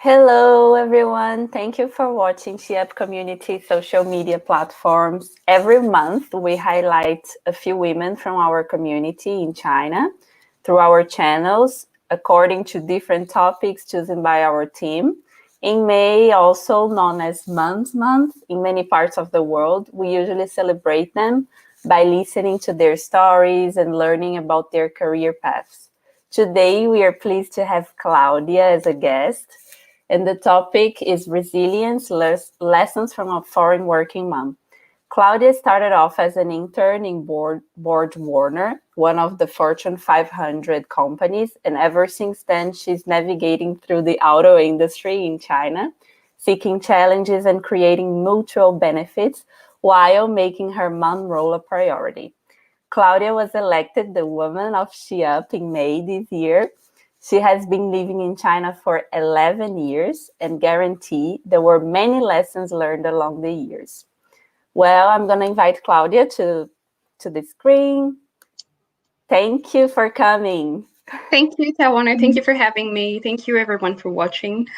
Hello, everyone. Thank you for watching SheUp Community social media platforms. Every month, we highlight a few women from our community in China through our channels, according to different topics chosen by our team. In May, also known as Moms Month, in many parts of the world, we usually celebrate them by listening to their stories and learning about their career paths. Today, we are pleased to have Claudia as a guest, and the topic is resilience lessons from a foreign working mom. Claudia started off as an intern in BorgWarner, one of the Fortune 500 companies, and ever since then, she's navigating through the auto industry in China, seeking challenges and creating mutual benefits while making her mom role a priority. Claudia was elected the Woman of SheUp in May this year. She has been living in China for 11 years and guarantee there were many lessons learned along the years. Well, I'm going to invite Claudia to the screen. Thank you for coming. Thank you, Tawana. Thank you for having me. Thank you, everyone, for watching.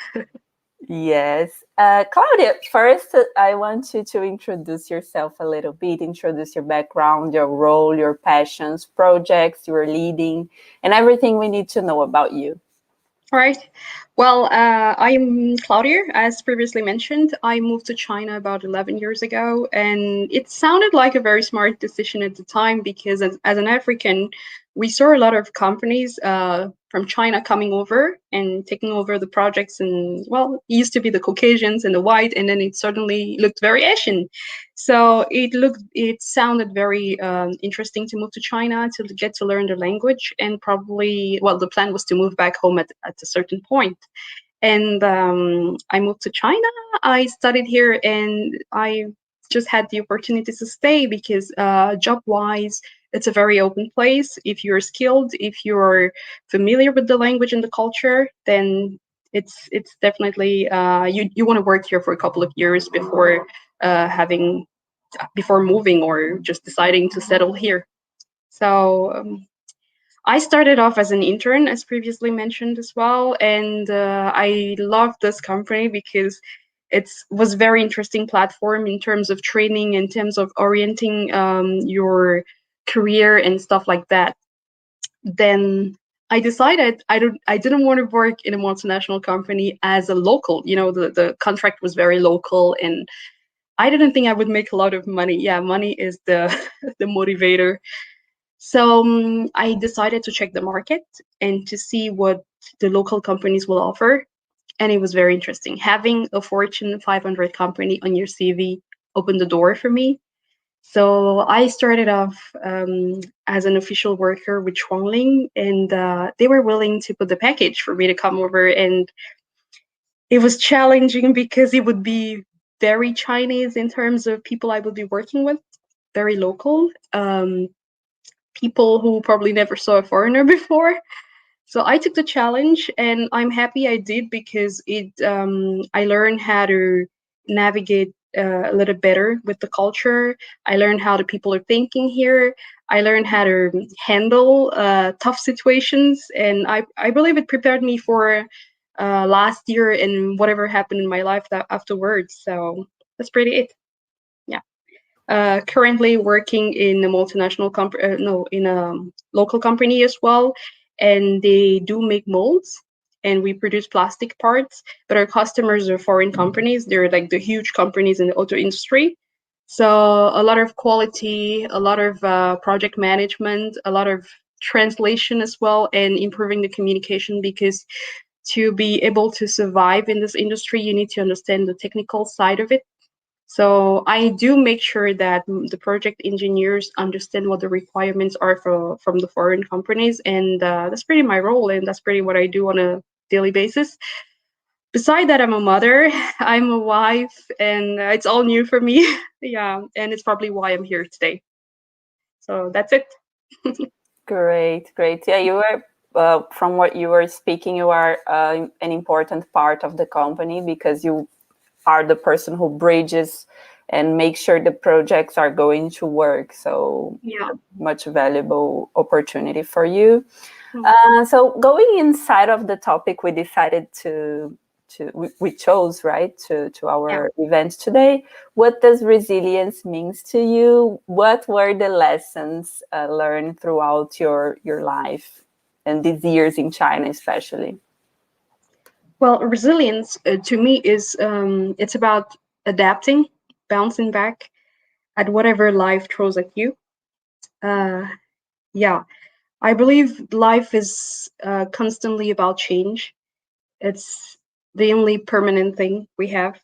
Yes. Claudia, first, I want you to introduce yourself a little bit, introduce your background, your role, your passions, projects you're leading, and everything we need to know about you. All right. Well, I'm Claudia. As previously mentioned, I moved to China about 11 years ago, and it sounded like a very smart decision at the time because as an African, we saw a lot of companies from China coming over and taking over the projects. And well, it used to be the Caucasians and the white, and then it suddenly looked very Asian. So it sounded very interesting to move to China to get to learn the language, and probably, well, the plan was to move back home at a certain point. And I moved to China. I studied here, and I just had the opportunity to stay because job-wise, it's a very open place. If you're skilled, if you're familiar with the language and the culture, then it's definitely you want to work here for a couple of years having before moving or just deciding to settle here. So I started off as an intern, as previously mentioned as well, and I loved this company because it was very interesting platform in terms of training, in terms of orienting your career and stuff like that. Then I decided I didn't want to work in a multinational company as a local. The contract was very local, and I didn't think I would make a lot of money. Yeah, money is the the motivator. So I decided to check the market and to see what the local companies will offer. And it was very interesting. Having a Fortune 500 company on your CV opened the door for me. So I started off as an official worker with Shuangling, and they were willing to put the package for me to come over. And it was challenging because it would be very Chinese in terms of people I would be working with, very local. People who probably never saw a foreigner before. So I took the challenge, and I'm happy I did because I learned how to navigate a little better with the culture. I learned how the people are thinking here. I learned how to handle tough situations, and I believe it prepared me for last year and whatever happened in my life afterwards. So that's pretty it. Yeah. Currently working in a multinational company, no, in a local company as well, and they do make molds, and we produce plastic parts. But our customers are foreign companies; they're like the huge companies in the auto industry. So a lot of quality, a lot of project management, a lot of translation as well, and improving the communication because to be able to survive in this industry, you need to understand the technical side of it. So I do make sure that the project engineers understand what the requirements are from the foreign companies, and that's pretty my role, and that's pretty what I do on a daily basis. Beside that, I'm a mother, I'm a wife, and it's all new for me. Yeah, and it's probably why I'm here today. So that's it. Great, great. Yeah, you were, from what you were speaking, you are an important part of the company because you are the person who bridges and makes sure the projects are going to work. So Yeah. much valuable opportunity for you. Mm. So going inside of the topic, we decided we chose, right, to Yeah. our event today. What does resilience means to you? What were the lessons learned throughout your life and these years in China, especially? Well, resilience to me is it's about adapting, bouncing back at whatever life throws at you. Uh, yeah, I believe life is constantly about change. It's the only permanent thing we have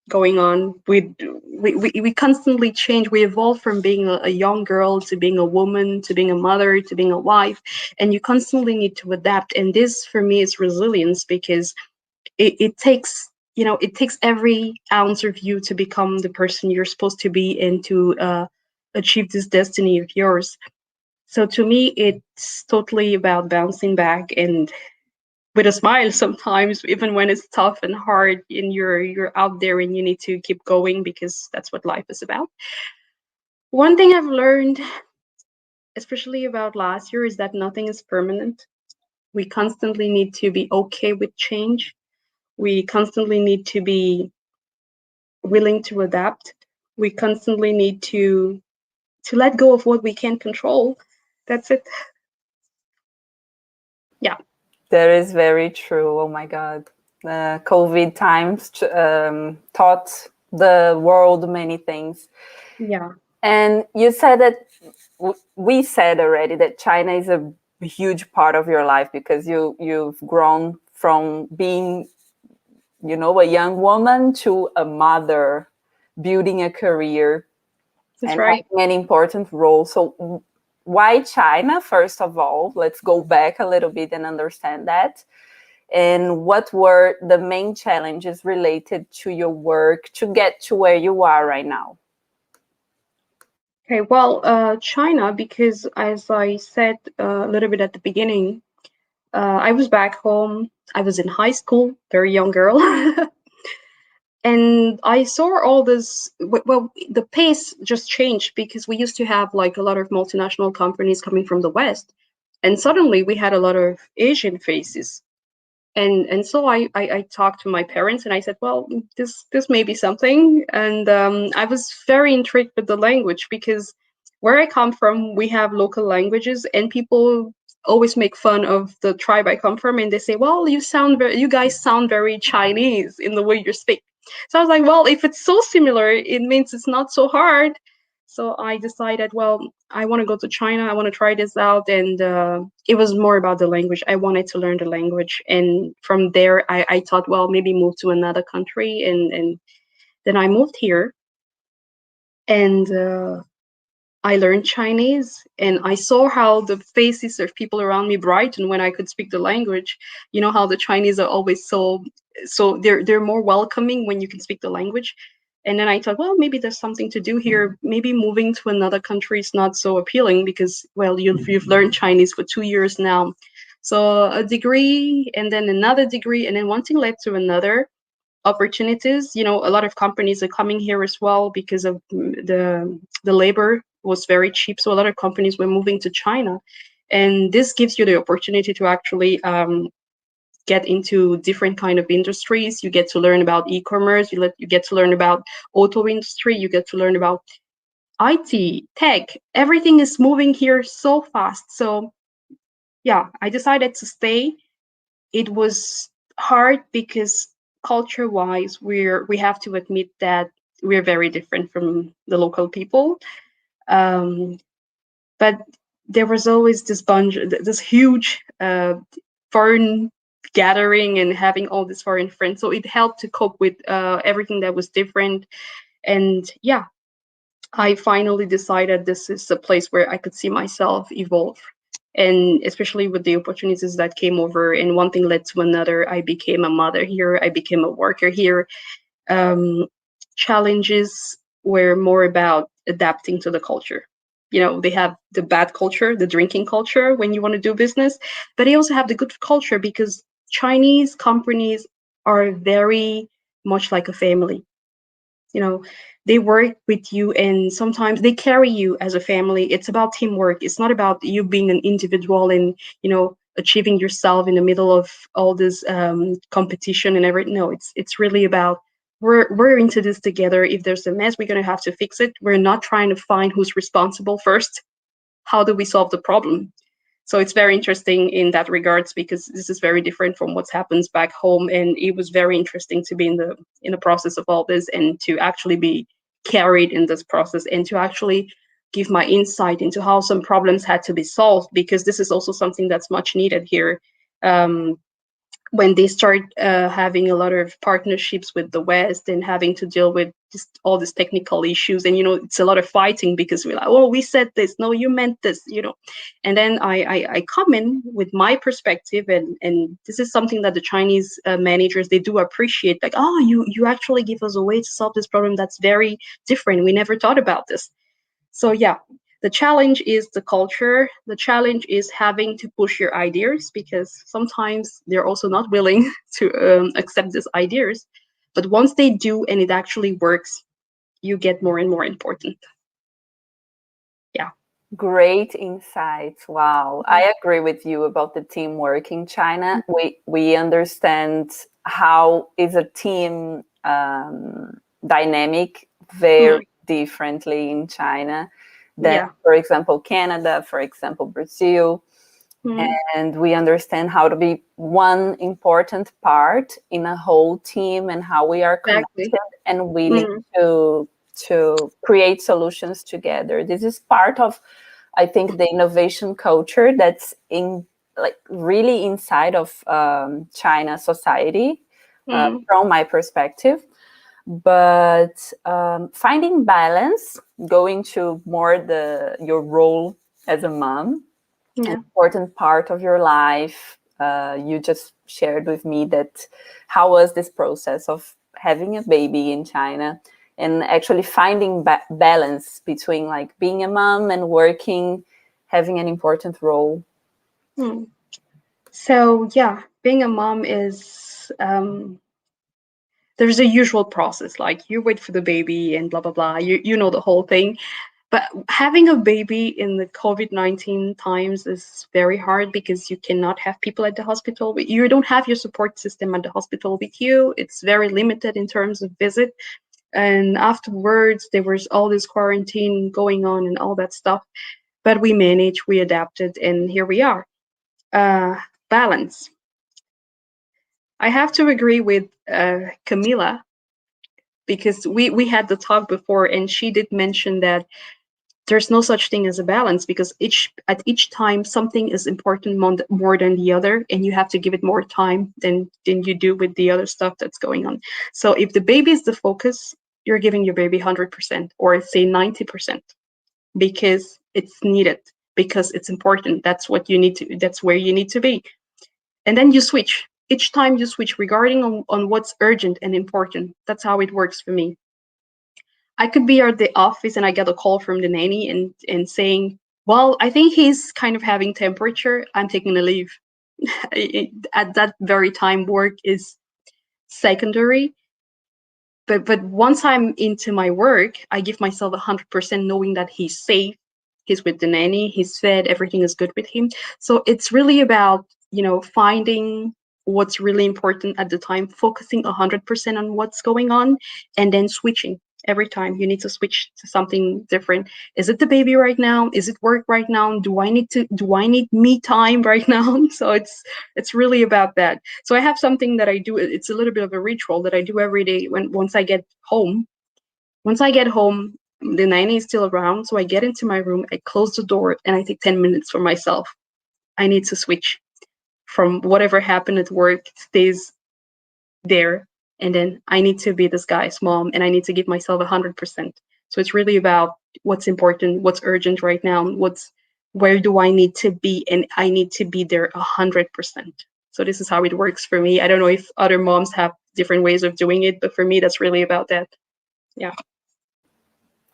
going on. We constantly change. We evolve from being a young girl to being a woman to being a mother to being a wife, and you constantly need to adapt. And this, for me, is resilience because it takes it takes every ounce of you to become the person you're supposed to be and to achieve this destiny of yours. So to me, it's totally about bouncing back and with a smile sometimes, even when it's tough and hard and you're out there and you need to keep going because that's what life is about. One thing I've learned, especially about last year, is that nothing is permanent. We constantly need to be okay with change. We constantly need to be willing to adapt. We constantly need to let go of what we can't control. That's it. Yeah. That is very true. Oh my God. COVID times taught the world many things. Yeah. And you said that we said already that China is a huge part of your life because you've grown from being, a young woman to a mother, building a career That's and right. having an important role. So why China, first of all? Let's go back a little bit and understand that. And what were the main challenges related to your work to get to where you are right now? Okay, well, China, because as I said a little bit at the beginning, I was back home. I was in high school, very young girl. And I saw all this. Well, the pace just changed because we used to have like a lot of multinational companies coming from the West. And suddenly we had a lot of Asian faces. And so I talked to my parents and I said, well, this may be something. And I was very intrigued with the language because where I come from, we have local languages and people always make fun of the tribe I come from and they say, well, you guys sound very Chinese in the way you speak. So I was like, well, if it's so similar, it means it's not so hard. So I decided, well, I want to go to China. I want to try this out. And it was more about the language. I wanted to learn the language. And from there, I thought, well, maybe move to another country. And then I moved here and I learned Chinese and I saw how the faces of people around me brightened when I could speak the language. You know how the Chinese are always so they're more welcoming when you can speak the language. And then I thought, well, maybe there's something to do here. Maybe moving to another country is not so appealing because, well, you've learned Chinese for 2 years now. So a degree and then another degree and then one thing led to another opportunities. A lot of companies are coming here as well because of the labor was very cheap. So a lot of companies were moving to China, and this gives you the opportunity to actually get into different kind of industries. You get to learn about e-commerce. You get to learn about auto industry. You get to learn about IT, tech. Everything is moving here so fast. So yeah, I decided to stay. It was hard because culture-wise, we have to admit that we're very different from the local people. Um, but there was always this huge foreign gathering and having all these foreign friends. So it helped to cope with everything that was different. And yeah, I finally decided this is a place where I could see myself evolve. And especially with the opportunities that came over, and one thing led to another, I became a mother here, I became a worker here. Um, Challenges were more about adapting to the culture. They have the bad culture, the drinking culture when you want to do business, but they also have the good culture because Chinese companies are very much like a family. you know they work with you and sometimes they carry you as a family. It's about teamwork. It's not about you being an individual and achieving yourself in the middle of all this competition and everything. No, it's really about we're into this together. If there's a mess, we're going to have to fix it. We're not trying to find who's responsible first. How do we solve the problem? So it's very interesting in that regards, because this is very different from what happens back home. And it was very interesting to be in the process of all this, and to actually be carried in this process, and to actually give my insight into how some problems had to be solved, because this is also something that's much needed here. When they start having a lot of partnerships with the West, and having to deal with just all these technical issues, and it's a lot of fighting, because we're like, oh, we said this, no, you meant this, and then I come in with my perspective, and this is something that the Chinese managers, they do appreciate, like, oh, you actually give us a way to solve this problem that's very different, we never thought about this. So yeah, the challenge is the culture. The challenge is having to push your ideas, because sometimes they're also not willing to accept these ideas. But once they do and it actually works, you get more and more important. Yeah. Great insights. Wow. I agree with you about the teamwork in China. We understand how is a team dynamic very differently in China than, for example, Canada, for example, Brazil. And we understand how to be one important part in a whole team, and how we are connected and willing to create solutions together. This is part of, I think, the innovation culture that's really inside of China society, from my perspective. But finding balance, going to more your role as a mom, an important part of your life. You just shared with me that how was this process of having a baby in China, and actually finding balance between like being a mom and working, having an important role. So yeah, being a mom is there's a usual process, like you wait for the baby and blah blah blah, you know the whole thing. But having a baby in the COVID-19 times is very hard, because you cannot have people at the hospital. You don't have your support system at the hospital with you. It's very limited in terms of visit. And afterwards, there was all this quarantine going on and all that stuff. But we managed, we adapted, and here we are. Balance. I have to agree with Camila, because we had the talk before, and she did mention that there's no such thing as a balance, because at each time something is important more than the other, and you have to give it more time than you do with the other stuff that's going on. So if the baby is the focus, you're giving your baby 100%, or say 90%, because it's needed, because it's important. That's what you need to. That's where you need to be, and then you switch. Each time you switch regarding on what's urgent and important. That's how it works for me. I could be at the office and I get a call from the nanny and saying, well, I think he's kind of having temperature, I'm taking a leave. At that very time, work is secondary. But once I'm into my work, I give myself 100%, knowing that he's safe, he's with the nanny, he's fed, everything is good with him. So it's really about, finding what's really important at the time, focusing 100% on what's going on, and then switching. Every time you need to switch to something different. Is it the baby right now? Is it work right now? Do I need me time right now? So it's really about that. So I have something that I do. It's a little bit of a ritual that I do every day once I get home. Once I get home, the nanny is still around. So I get into my room, I close the door, and I take 10 minutes for myself. I need to switch from whatever happened at work stays there. And then I need to be this guy's mom, and I need to give myself 100%. So it's really about what's important, what's urgent right now, where do I need to be, and I need to be there 100%. So this is how it works for me. I don't know if other moms have different ways of doing it, but for me, that's really about that. Yeah.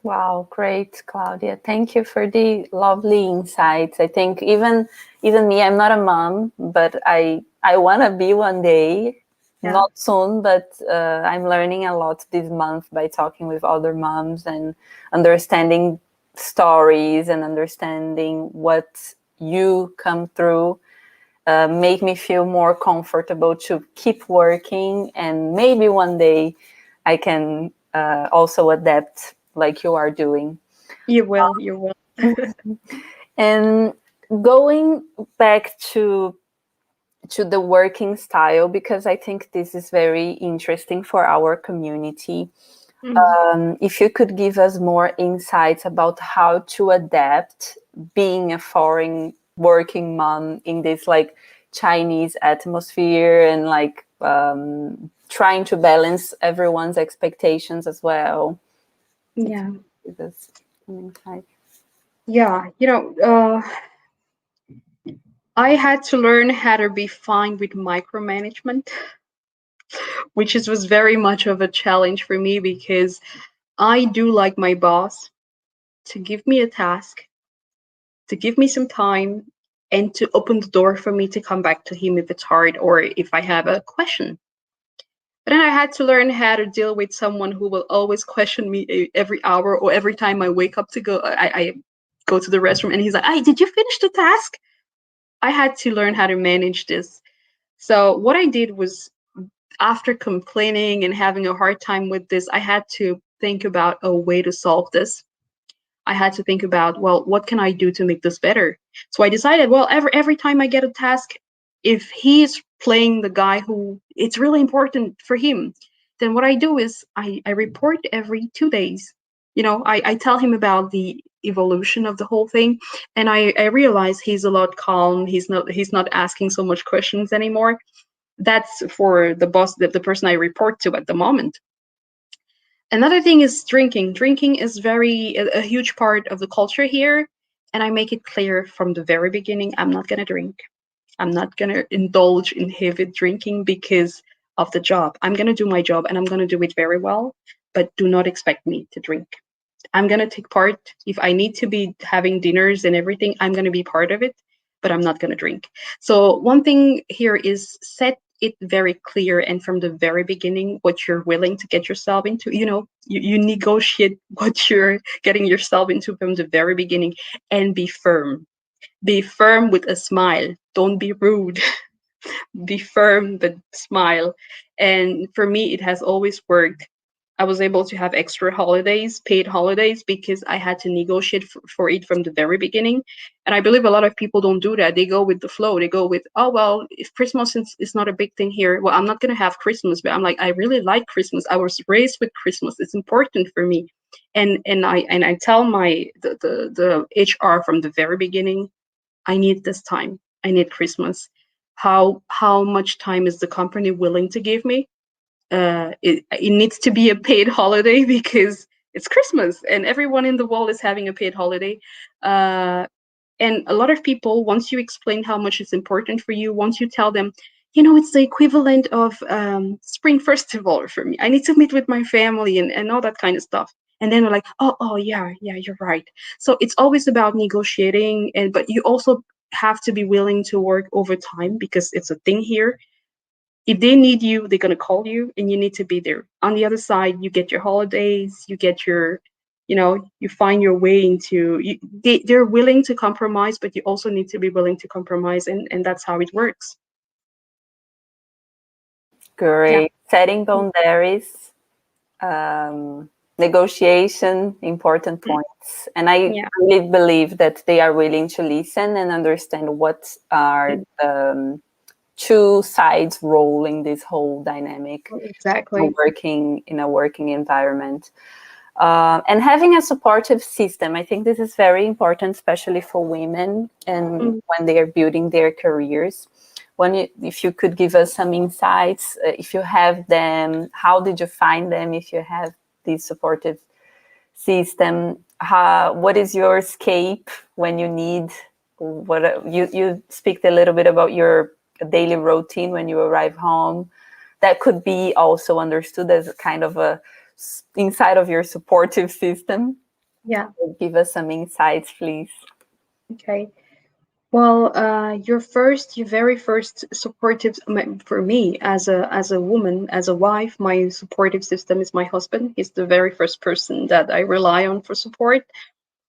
Wow, great, Claudia. Thank you for the lovely insights. I think even me, I'm not a mom, but I want to be one day. Yeah. Not soon, but I'm learning a lot this month by talking with other moms and understanding stories and understanding what you come through. make me feel more comfortable to keep working, and maybe one day I can also adapt like you are doing. You will. And going back to the working style, because I think this is very interesting for our community. If you could give us more insights about how to adapt being a foreign working mom in this like Chinese atmosphere, and like trying to balance everyone's expectations as well. Yeah. Give us some insight. Yeah. I had to learn how to be fine with micromanagement, which was very much of a challenge for me because I do like my boss to give me a task, to give me some time, and to open the door for me to come back to him if it's hard or if I have a question. But then I had to learn how to deal with someone who will always question me every hour or every time I wake up to go. I go to the restroom and he's like, "Hey, did you finish the task?" I had to learn how to manage this. So what I did was, after complaining and having a hard time with this, I had to think about a way to solve this. I had to think about, well, what can I do to make this better? So I decided, well, every time I get a task, if he's playing the guy who it's really important for him, then what I do is I report every 2 days. I tell him about the evolution of the whole thing, and I realize he's a lot calm. He's not asking so much questions anymore. That's for the boss, the person I report to at the moment. Another thing is drinking. Drinking is a huge part of the culture here, and I make it clear from the very beginning, I'm not going to drink. I'm not going to indulge in heavy drinking because of the job. I'm going to do my job and I'm going to do it very well, but do not expect me to drink. I'm going to take part. If I need to be having dinners and everything, I'm going to be part of it, but I'm not going to drink. So, one thing here is set it very clear and from the very beginning what you're willing to get yourself into. You negotiate what you're getting yourself into from the very beginning, and be firm. Be firm with a smile. Don't be rude. Be firm but smile. And for me, it has always worked. I was able to have extra holidays, paid holidays, because I had to negotiate for it from the very beginning. And I believe a lot of people don't do that. They go with the flow. They go with, oh, well, if Christmas is not a big thing here, well, I'm not going to have Christmas. But I'm like, I really like Christmas. I was raised with Christmas. It's important for me. And I tell the HR from the very beginning, I need this time. I need Christmas. How much time is the company willing to give me? It needs to be a paid holiday because it's Christmas and everyone in the world is having a paid holiday. And a lot of people, once you explain how much it's important for you, once you tell them, it's the equivalent of Spring Festival for me. I need to meet with my family and all that kind of stuff. And then they're like, oh, yeah, you're right. So it's always about negotiating, but you also have to be willing to work overtime because it's a thing here. If they need you, they're going to call you and you need to be there. On the other side, you get your holidays, you get your, you find your way into, they're willing to compromise, but you also need to be willing to compromise. And that's how it works. Great. Yeah. Setting boundaries, negotiation, important points. And I really believe that they are willing to listen and understand what are the two sides role in this whole dynamic. Exactly. Working in a working environment. And having a supportive system, I think this is very important, especially for women and when they are building their careers. If you could give us some insights, if you have them, how did you find them? If you have this supportive system, what is your escape when you need? You speak a little bit about your daily routine when you arrive home. That could be also understood as kind of a inside of your supportive system. Yeah. Give us some insights, please. Okay. Well, your very first supportive for me as a woman, as a wife, my supportive system is my husband. He's the very first person that I rely on for support,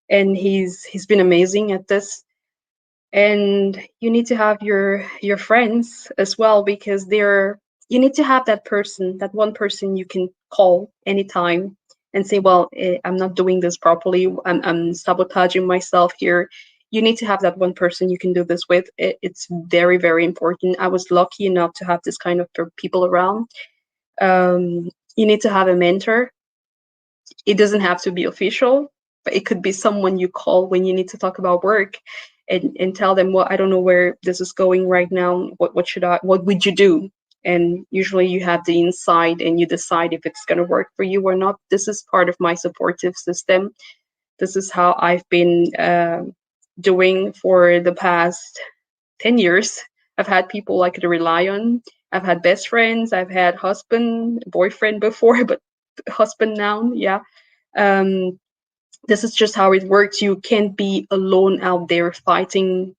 and he's been amazing at this. And you need to have your friends as well, because you need to have that person, that one person you can call anytime and say, well, I'm not doing this properly, I'm sabotaging myself here. You need to have that one person you can do this with. It's very, very important. I was lucky enough to have this kind of people around. You need to have a mentor. It doesn't have to be official, but it could be someone you call when you need to talk about work, and tell them, well, I don't know where this is going right now. What would you do? And usually you have the insight and you decide if it's going to work for you or not. This is part of my supportive system. This is how I've been doing for the past 10 years. I've had people I could rely on. I've had best friends. I've had husband, boyfriend before, but husband now. Yeah. Um, this is just how it works. You can't be alone out there fighting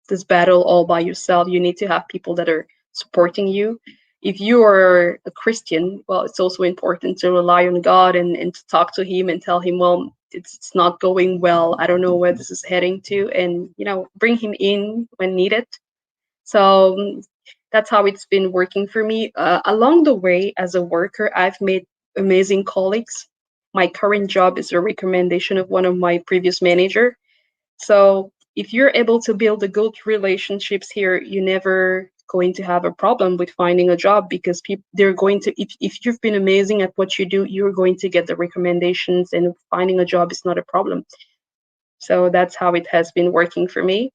this battle all by yourself. You need to have people that are supporting you. If you are a Christian, well, it's also important to rely on God, and to talk to Him and tell Him, well, it's not going well. I don't know where this is heading to, and bring Him in when needed. So that's how it's been working for me. Along the way, as a worker, I've made amazing colleagues. My current job is a recommendation of one of my previous manager. So if you're able to build a good relationships here, you're never going to have a problem with finding a job, because people, they're going to, if you've been amazing at what you do, you're going to get the recommendations, and finding a job is not a problem. So that's how it has been working for me.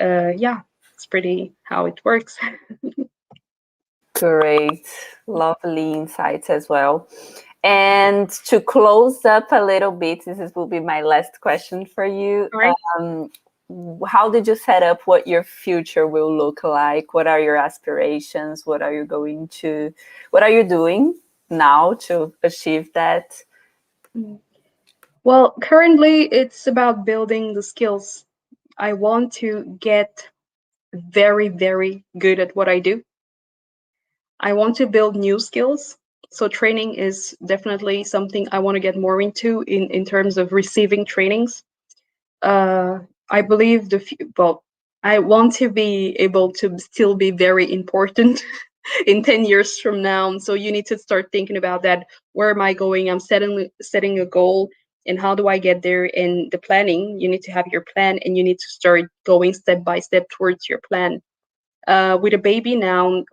Yeah, it's pretty how it works. Great, lovely insights as well. And to close up a little bit, this will be my last question for you. All right. How did you set up what your future will look like? What are your aspirations? What are you doing now to achieve that? Well, currently it's about building the skills. I want to get very, very good at what I do. I want to build new skills. So training is definitely something I want to get more into, in terms of receiving trainings. Uh, I believe I want to be able to still be very important in 10 years from now. So you need to start thinking about that. Where am I going? I'm setting a goal, and how do I get there? And the planning, you need to have your plan, and you need to start going step by step towards your plan. With a baby now,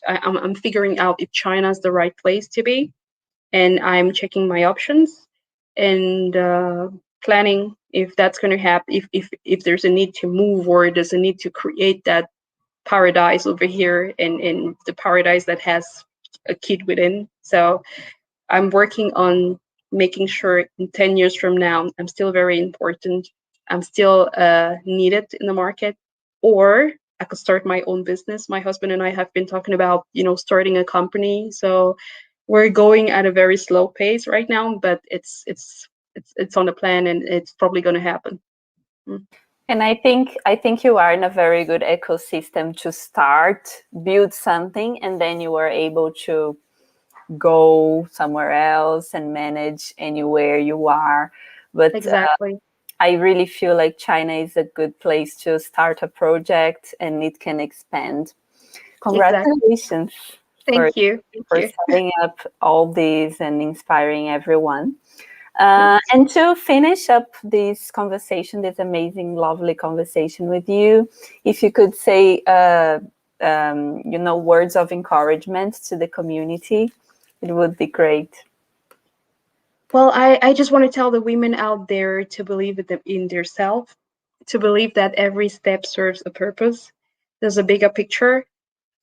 I'm figuring out if China is the right place to be, and I'm checking my options, and planning if that's going to happen, if there's a need to move, or there's a need to create that paradise over here, and the paradise that has a kid within. So I'm working on making sure in 10 years from now, I'm still very important. I'm still needed in the market. Or I could start my own business. My husband and I have been talking about, starting a company. So we're going at a very slow pace right now, but it's on the plan, and it's probably going to happen. And I think you are in a very good ecosystem to start, build something, and then you are able to go somewhere else and manage anywhere you are. But Exactly. I really feel like China is a good place to start a project, and it can expand. Exactly. Congratulations for, Thank you. Thank for you. setting up all these and inspiring everyone. Thanks. And to finish up this conversation, this amazing, lovely conversation with you, if you could say, words of encouragement to the community, it would be great. Well, I just want to tell the women out there to believe in themselves, to believe that every step serves a purpose. There's a bigger picture.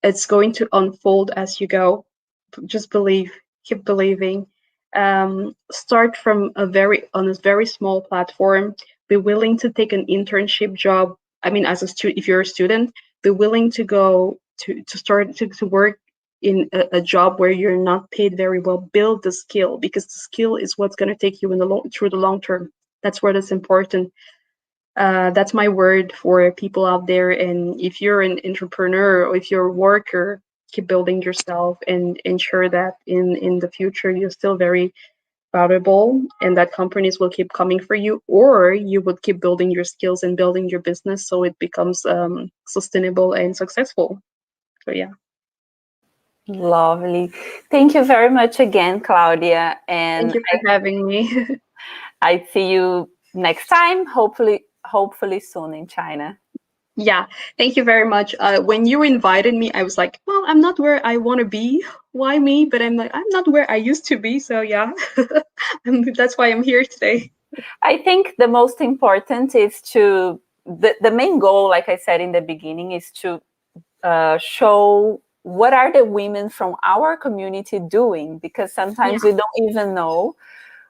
It's going to unfold as you go. Just believe, keep believing. Start from on a very small platform. Be willing to take an internship job. I mean, as a student, if you're a student, be willing to go to start to work in a job where you're not paid very well. Build the skill, because the skill is what's going to take you in through the long term. That's where it's important. That's my word for people out there. And if you're an entrepreneur, or if you're a worker, keep building yourself, and ensure that in the future you're still very valuable and that companies will keep coming for you, or you would keep building your skills and building your business so it becomes sustainable and successful. So yeah. Lovely. Thank you very much again, Claudia. Thank And you for having me. I see you next time, hopefully soon in China. Yeah, thank you very much. When you invited me, I was like, well, I'm not where I want to be. Why me? But I'm like, I'm not where I used to be. So yeah, that's why I'm here today. I think the most important is the main goal, like I said in the beginning, is to show what are the women from our community doing, because sometimes we don't even know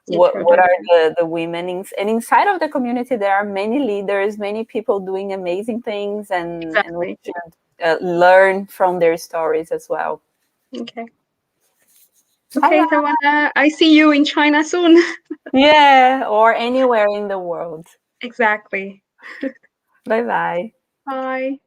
what are the women and inside of the community there are many leaders, many people doing amazing things, and we Exactly. should learn from their stories as well. Okay. Bye Okay, bye. so I see you in China soon. Yeah, or anywhere in the world. Exactly. Bye bye. Bye.